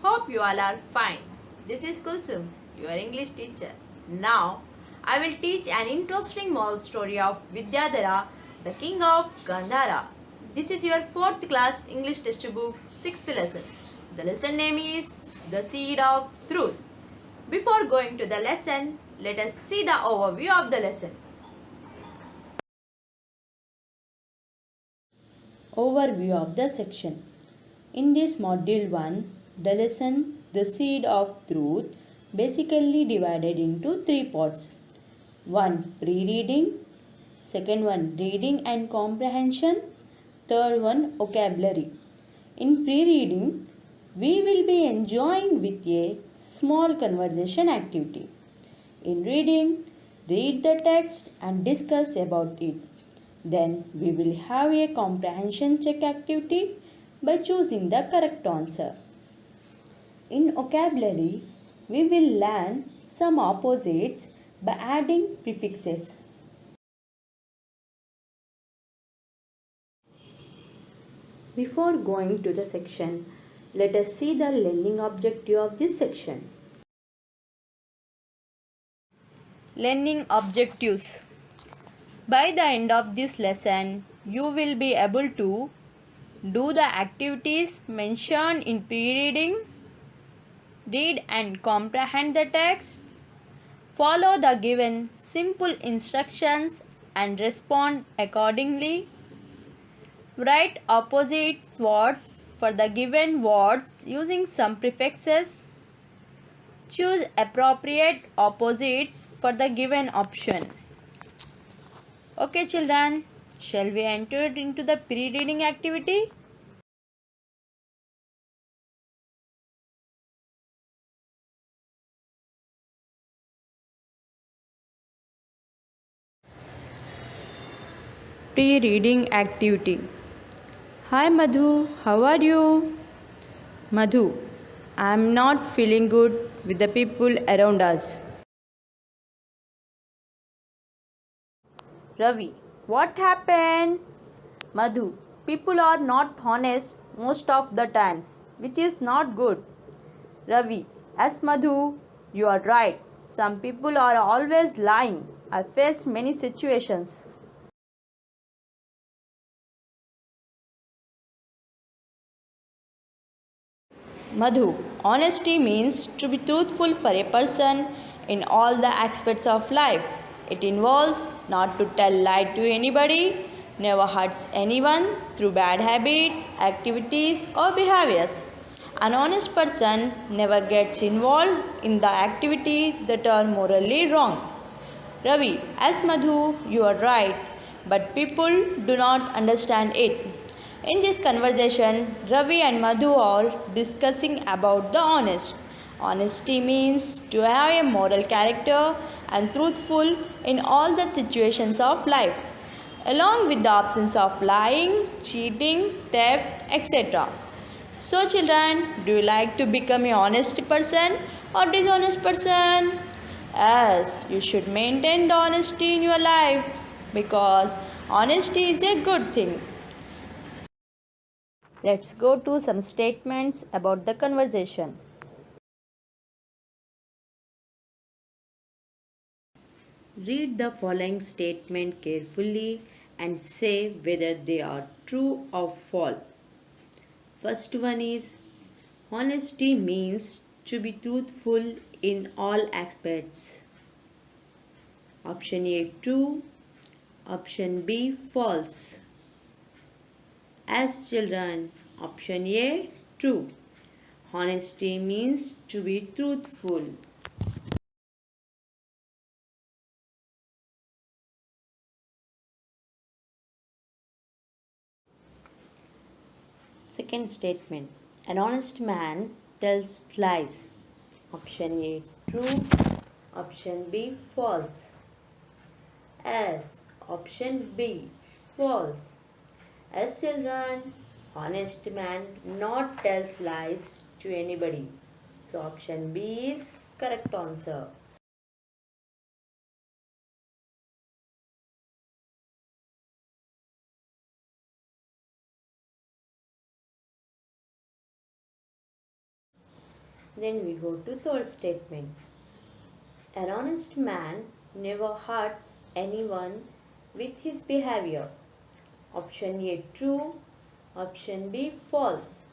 Hope you all are fine. This is Kulsum, your English teacher. Now, I will teach an interesting moral story of Vidyadhara, the king of Gandhara. This is your 4th class English textbook, 6th lesson. The lesson name is The Seed of Truth. Before going to the lesson, let us see the overview of the lesson. Overview of the section. In this module 1, the lesson The Seed of Truth basically divided into 3 parts. 1. Pre-reading. Second one, reading and comprehension. Third one, vocabulary. In pre-reading, we will be enjoying with a small conversation activity. In reading, read the text and discuss about it. Then we will have a comprehension check activity by choosing the correct answer. In vocabulary, we will learn some opposites by adding prefixes. Before going to the section, let us see the learning objective of this section. Learning objectives. By the end of this lesson, you will be able to do the activities mentioned in pre-reading, read and comprehend the text, follow the given simple instructions and respond accordingly, write opposite words for the given words using some prefixes, choose appropriate opposites for the given option. Okay children, shall we enter into the pre-reading activity? Pre-reading activity. Hi Madhu, how are you? Madhu, I am not feeling good with the people around us. Ravi, what happened? Madhu, people are not honest most of the times, which is not good. Ravi, as Madhu, you are right. Some people are always lying. I faced many situations. Madhu, honesty means to be truthful for a person in all the aspects of life. It involves not to tell lie to anybody, never hurts anyone through bad habits, activities or behaviors. An honest person never gets involved in the activity that are morally wrong. Ravi, as Madhu, you are right, but people do not understand it. In this conversation, Ravi and Madhu are discussing about the honest. Honesty means to have a moral character and truthful in all the situations of life, along with the absence of lying, cheating, theft, etc. So, children, do you like to become a honest person or dishonest person? Yes, you should maintain the honesty in your life because honesty is a good thing. Let's go to some statements about the conversation. Read the following statement carefully and say whether they are true or false. First one is honesty means to be truthful in all aspects. Option A true, option B false. As children, option A true. Honesty means to be truthful. Second statement. An honest man tells lies. Option A true, option B false. As option B false. As children, honest man not tells lies to anybody. So option B is correct answer. Then we go to third statement. An honest man never hurts anyone with his behavior. Option A true, option B false.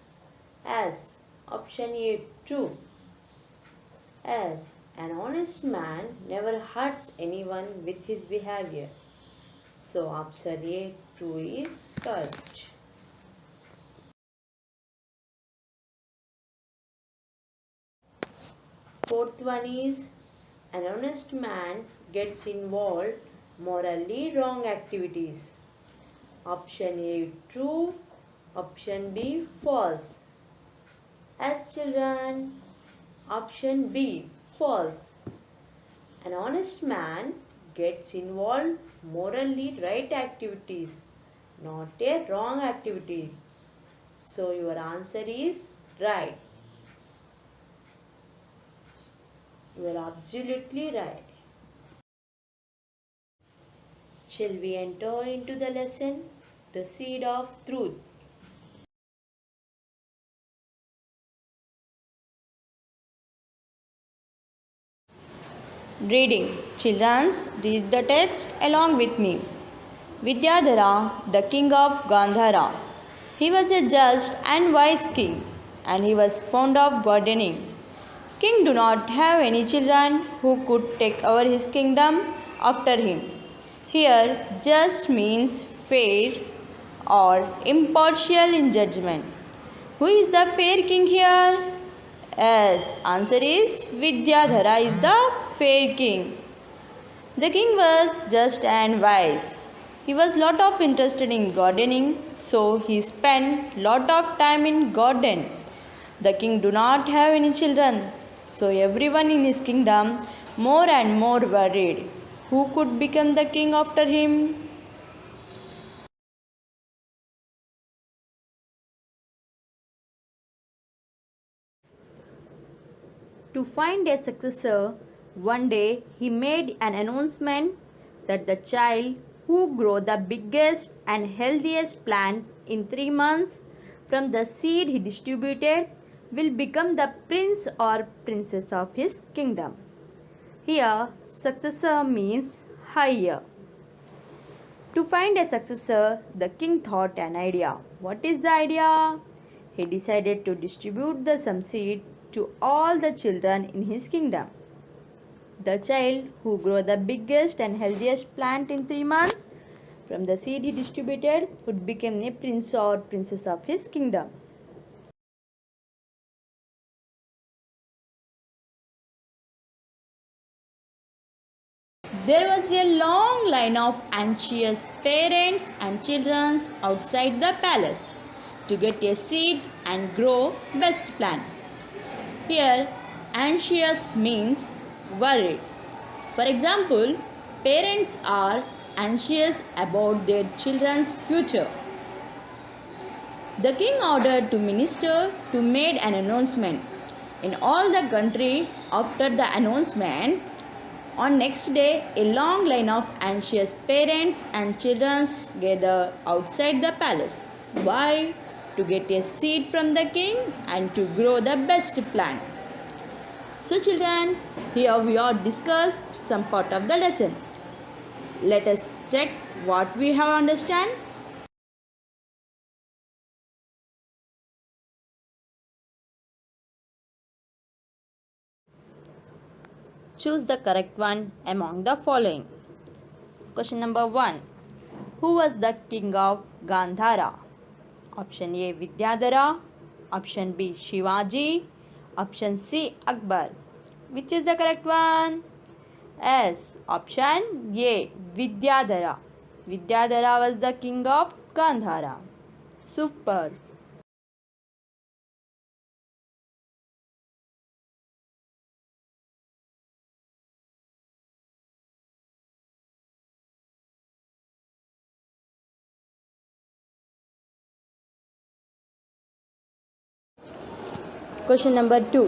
As option A true. As an honest man never hurts anyone with his behavior. So option A true is correct. Fourth one is an honest man gets involved morally wrong activities. Option A true, option B false. As children, option B false. An honest man gets involved morally right activities, not a wrong activities. So your answer is right. You are absolutely right. Shall we enter into the lesson? The seed of truth. Reading. Children's, read the text along with me. Vidyadhara, the king of Gandhara. He was a just and wise king, and he was fond of gardening. King do not have any children who could take over his kingdom after him. Here, just means fair or impartial in judgment. Who is the fair king here? Yes, answer is Vidyadhara is the fair king. The king was just and wise. He was lot of interested in gardening, so he spent lot of time in garden. The king do not have any children, so everyone in his kingdom more and more worried. Who could become the king after him? To find a successor, one day he made an announcement that the child who grow the biggest and healthiest plant in 3 months from the seed he distributed will become the prince or princess of his kingdom. Here, successor means higher. To find a successor, the king thought an idea. What is the idea? He decided to distribute the some seed to all the children in his kingdom. The child who grew the biggest and healthiest plant in 3 months from the seed he distributed would become a prince or princess of his kingdom. There was a long line of anxious parents and children outside the palace to get a seed and grow best plant. Here, anxious means worried. For example, parents are anxious about their children's future. The king ordered the minister to make an announcement in all the country. After the announcement, on next day, a long line of anxious parents and children gather outside the palace. Why? To get a seed from the king and to grow the best plant. So children, here we are discussed some part of the lesson. Let us check what we have understand. Choose the correct one among the following. Question number 1. Who was the king of Gandhara? Option A Vidyadhara, option B Shivaji, option C Akbar. Which is the correct one? Yes, option A Vidyadhara. Vidyadhara was the king of Gandhara. Super. Question number 2.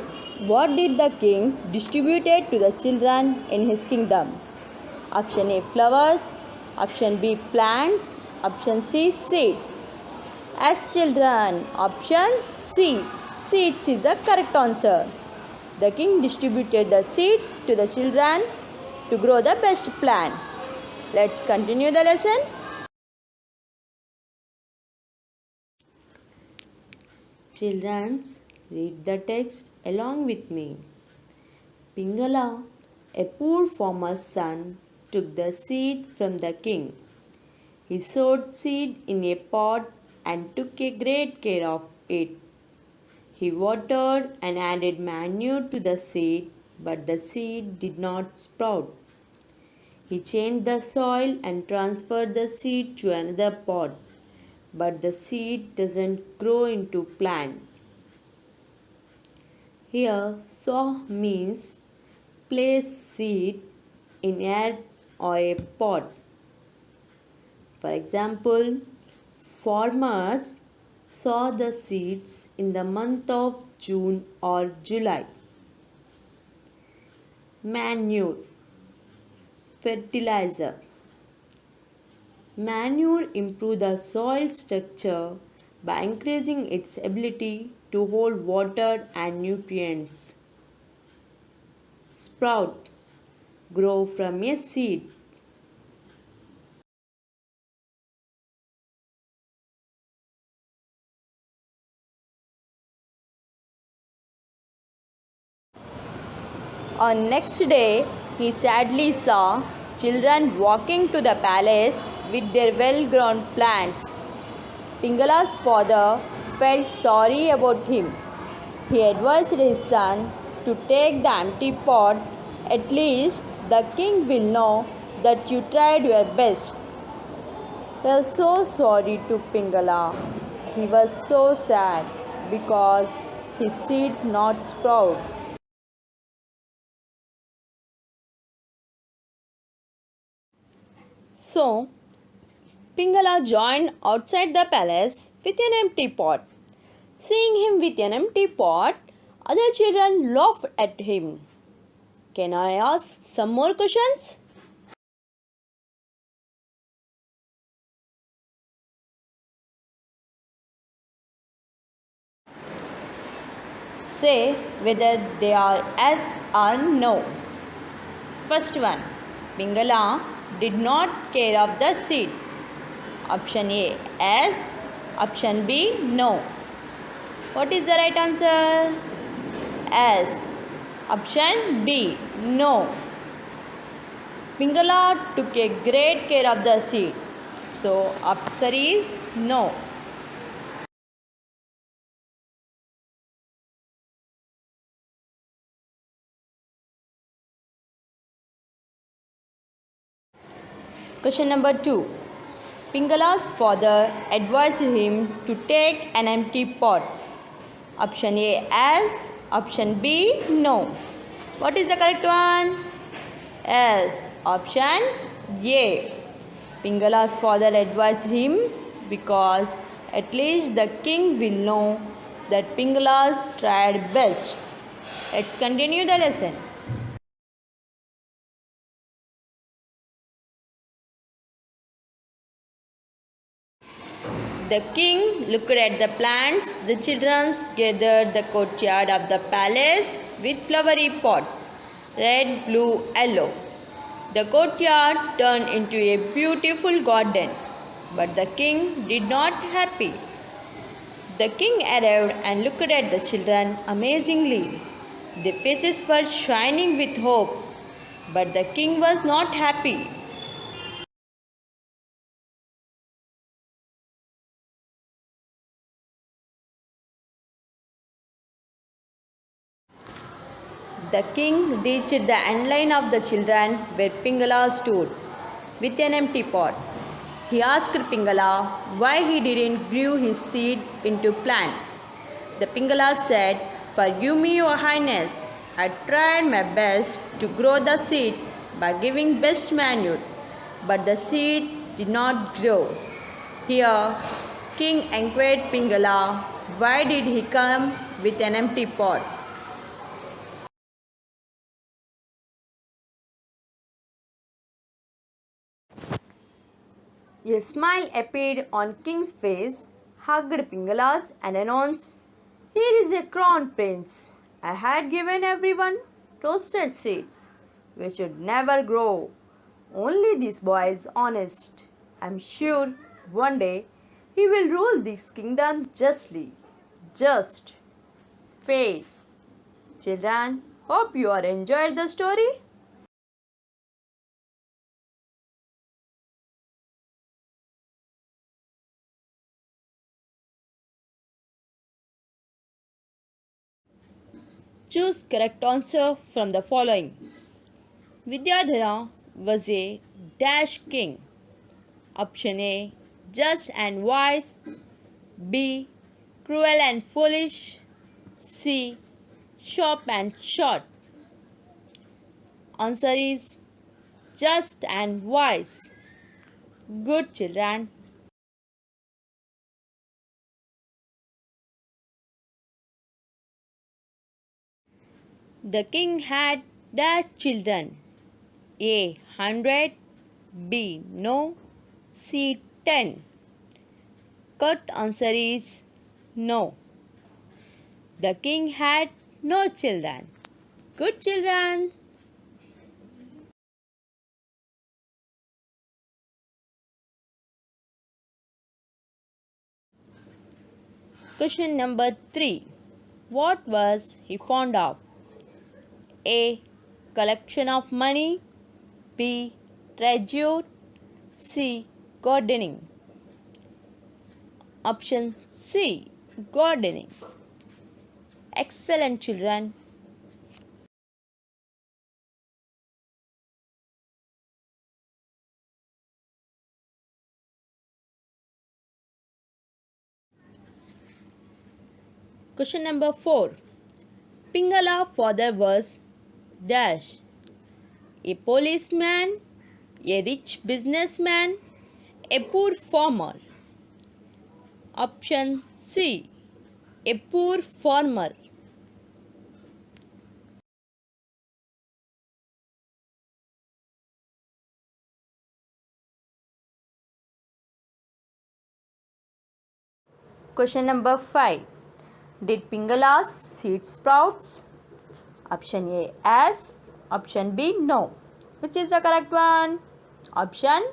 What did the king distributed to the children in his kingdom? Option A flowers, option B plants, option C seeds. As children, option C seeds is the correct answer. The king distributed the seed to the children to grow the best plant. Let's continue the lesson. Children, read the text along with me. Pingala, a poor farmer's son, took the seed from the king. He sowed seed in a pot and took a great care of it. He watered and added manure to the seed, but the seed did not sprout. He changed the soil and transferred the seed to another pot, but the seed doesn't grow into plant. Here, sow means place seed in earth or a pot. For example, farmers sow the seeds in the month of June or July. Manure, fertilizer. Manure improves the soil structure by increasing its ability to hold water and nutrients. Sprout, grow from a seed. On next day, he sadly saw children walking to the palace with their well-grown plants. Pingala's father felt sorry about him. He advised his son to take the empty pot. At least the king will know that you tried your best. He was so sorry to Pingala. He was so sad because his seed not sprout. So, Pingala joined outside the palace with an empty pot. Seeing him with an empty pot, other children laughed at him. Can I ask some more questions? Say whether they are yes or no. First one, Pingala did not care of the seed. Option A, yes. Option B, no. What is the right answer? Yes. Option B, no. Pingala took a great care of the seed. So, answer is no. Question number 2. Pingala's father advised him to take an empty pot. Option A, yes. Option B, no. What is the correct one? Yes. Option A. Pingala's father advised him because at least the king will know that Pingala's tried best. Let's continue the lesson. The king looked at the plants. The children gathered the courtyard of the palace with flowery pots, red, blue, yellow. The courtyard turned into a beautiful garden, but the king did not happy. The king arrived and looked at the children amazingly. Their faces were shining with hopes, but the king was not happy. The king reached the end line of the children where Pingala stood with an empty pot. He asked Pingala why he didn't grow his seed into plant. The Pingala said, "Forgive me, your highness. I tried my best to grow the seed by giving best manure, but the seed did not grow." Here, king inquired Pingala why did he come with an empty pot. A smile appeared on King's face, hugged Pingala's and announced, "Here is a crown prince." I had given everyone toasted seeds, which should never grow. Only this boy is honest. I'm sure one day he will rule this kingdom justly. Just. Fair. Children, hope you are enjoyed the story. Choose correct answer from the following. Vidyadhara was a dash king. Option A, just and wise. B, cruel and foolish. C, sharp and short. Answer is just and wise. Good children. The king had dash children. A, 100. B, no. C, 10. Correct answer is no. The king had no children. Good children. Question number 3. What was he fond of? A, collection of money. B, treasure. C, gardening. Option C, gardening. Excellent children. Question number 4. Pingala's father was dash. A policeman, a rich businessman, a poor farmer. Option C, a poor farmer. Question number 5. Did Pingala's seed sprouts? Option A, yes. Option B, no. Which is the correct one? Option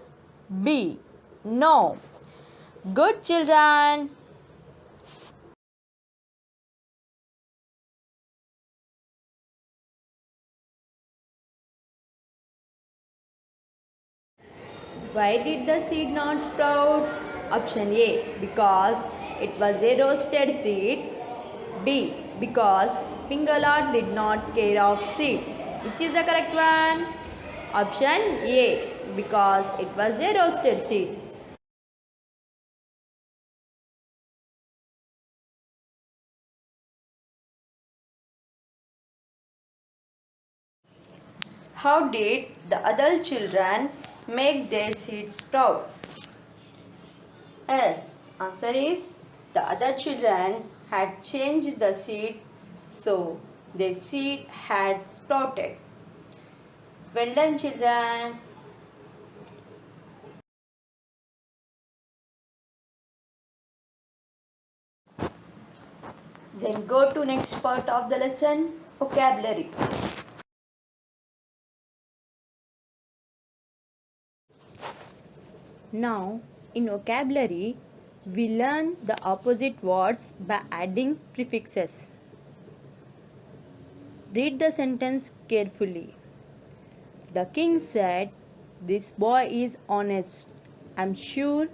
B, no. Good children. Why did the seed not sprout? Option A, because it was a roasted seed. B, because Pingala did not care of seed. Which is the correct one? Option A, because it was a roasted seed. How did the adult children make their seeds sprout? Yes, answer is the other children had changed the seed, so their seed had sprouted. Well done, children. Then go to next part of the lesson, vocabulary. Now, in vocabulary, we learn the opposite words by adding prefixes. Read the sentence carefully. The king said, "This boy is honest. I'm sure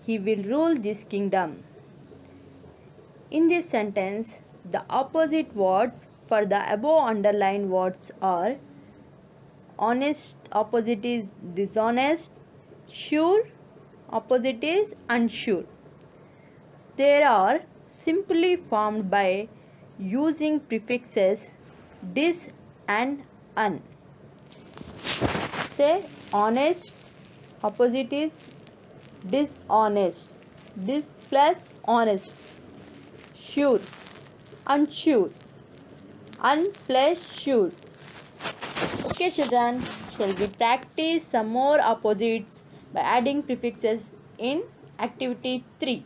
he will rule this kingdom." In this sentence, the opposite words for the above underlined words are honest, opposite is dishonest, sure, opposite is unsure. They are simply formed by using prefixes dis and un. Say honest, opposite is dishonest, dis plus honest, sure, unsure, un plus sure. Okay children, shall we practice some more opposites by adding prefixes in activity 3.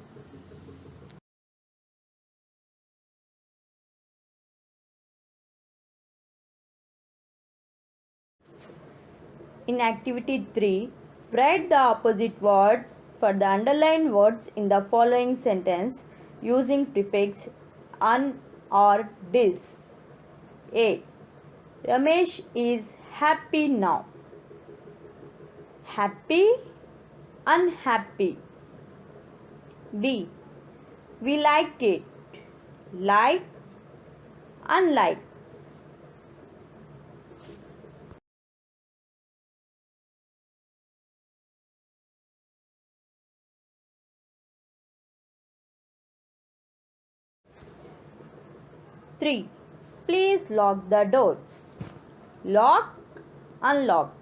In activity 3, write the opposite words for the underlined words in the following sentence using prefix un or dis. A. Ramesh is happy now. Happy, unhappy. B. We like it. Like, unlike. Three. Please lock the door. Lock, unlock.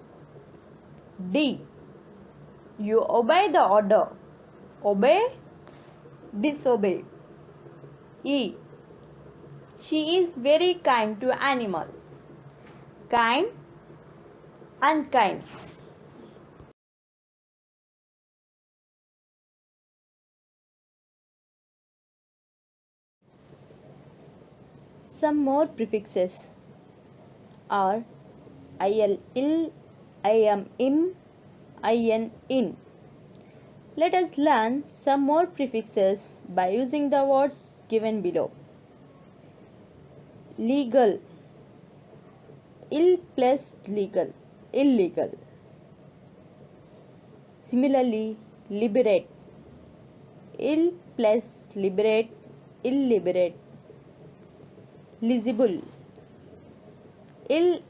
D. You obey the order. Obey, disobey. E. She is very kind to animal. Kind, unkind. Some more prefixes are il, ill, I am, im, in, in. Let us learn some more prefixes by using the words given below. Legal, ill plus legal, illegal. Similarly, liberate, ill plus liberate, illiberate. Legible, ill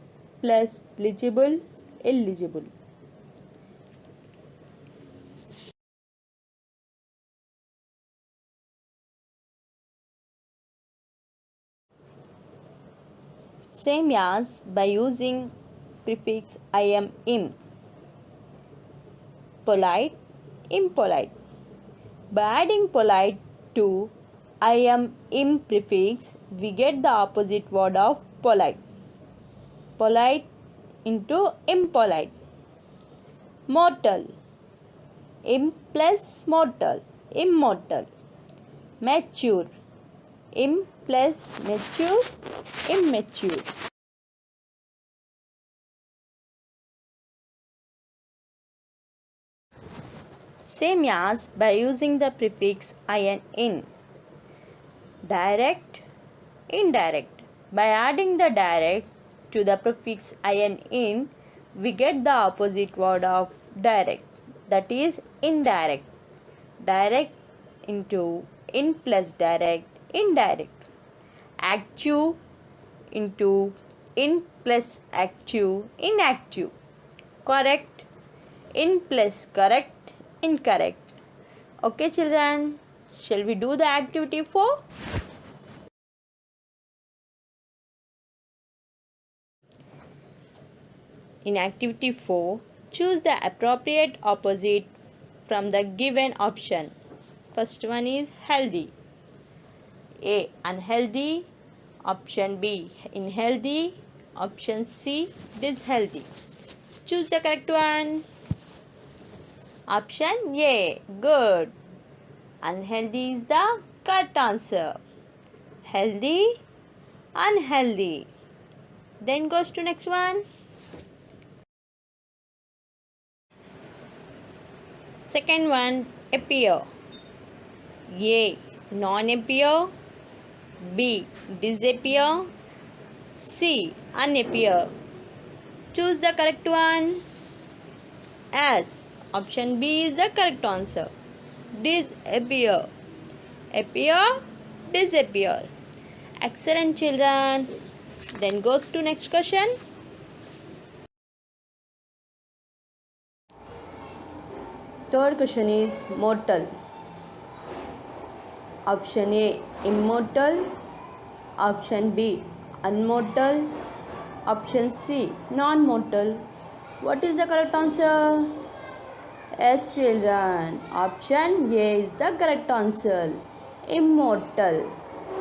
plus legible, illegible. Same as by using prefix I am, im. Polite, impolite. By adding polite to I am, im prefix, we get the opposite word of polite. Polite into impolite. Mortal, im plus mortal, immortal. Mature, im plus mature, immature. Same as by using the prefix in, in. Direct, indirect. By adding the direct to the prefix in, we get the opposite word of direct, that is indirect. Direct into in plus direct, indirect. Active into in plus active, inactive. Correct, in plus correct, incorrect. Okay children, shall we do the activity 4? In activity 4, choose the appropriate opposite from the given option. First one is healthy. A. Unhealthy. Option B. Unhealthy. Option C. Dishealthy. Choose the correct one. Option A. Good. Unhealthy is the correct answer. Healthy, unhealthy. Then goes to next one. Second one, appear. A. Non-appear. B. Disappear. C. Unappear. Choose the correct one. S. Option B is the correct answer. Disappear. Appear, disappear. Excellent children. Then goes to next question. Third question is mortal. Option A, immortal. Option B, unmortal. Option C, non-mortal. What is the correct answer? Yes children, option A is the correct answer. Immortal.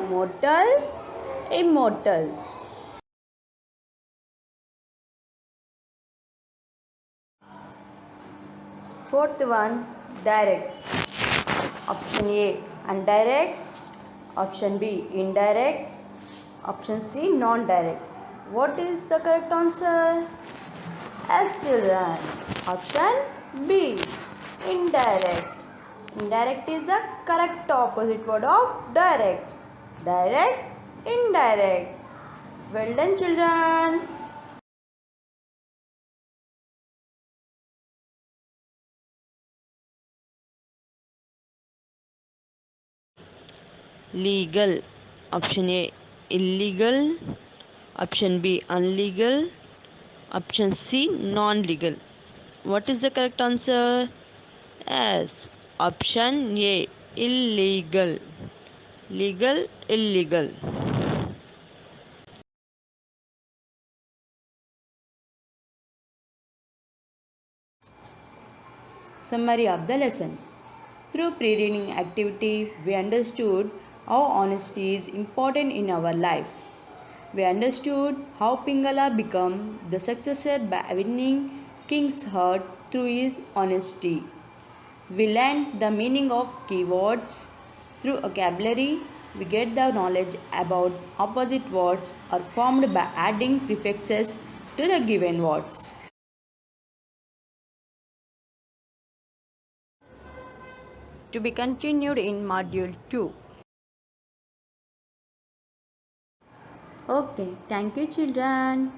Mortal, immortal. Fourth one, direct. Option A, indirect. Option B, indirect. Option C, non-direct. What is the correct answer? Yes, children. Option B. Indirect. Indirect is the correct opposite word of direct. Direct, indirect. Well done, children. Legal. Option A. Illegal. Option B. Unlegal. Option C. Non-legal. What is the correct answer? Yes. Option A. Illegal. Legal, illegal. Summary of the lesson. Through pre-reading activity, we understood how honesty is important in our life. We understood how Pingala became the successor by winning King's heart through his honesty. We learned the meaning of keywords. Through vocabulary, we get the knowledge about opposite words are formed by adding prefixes to the given words. To be continued in Module 2. Okay, thank you, children.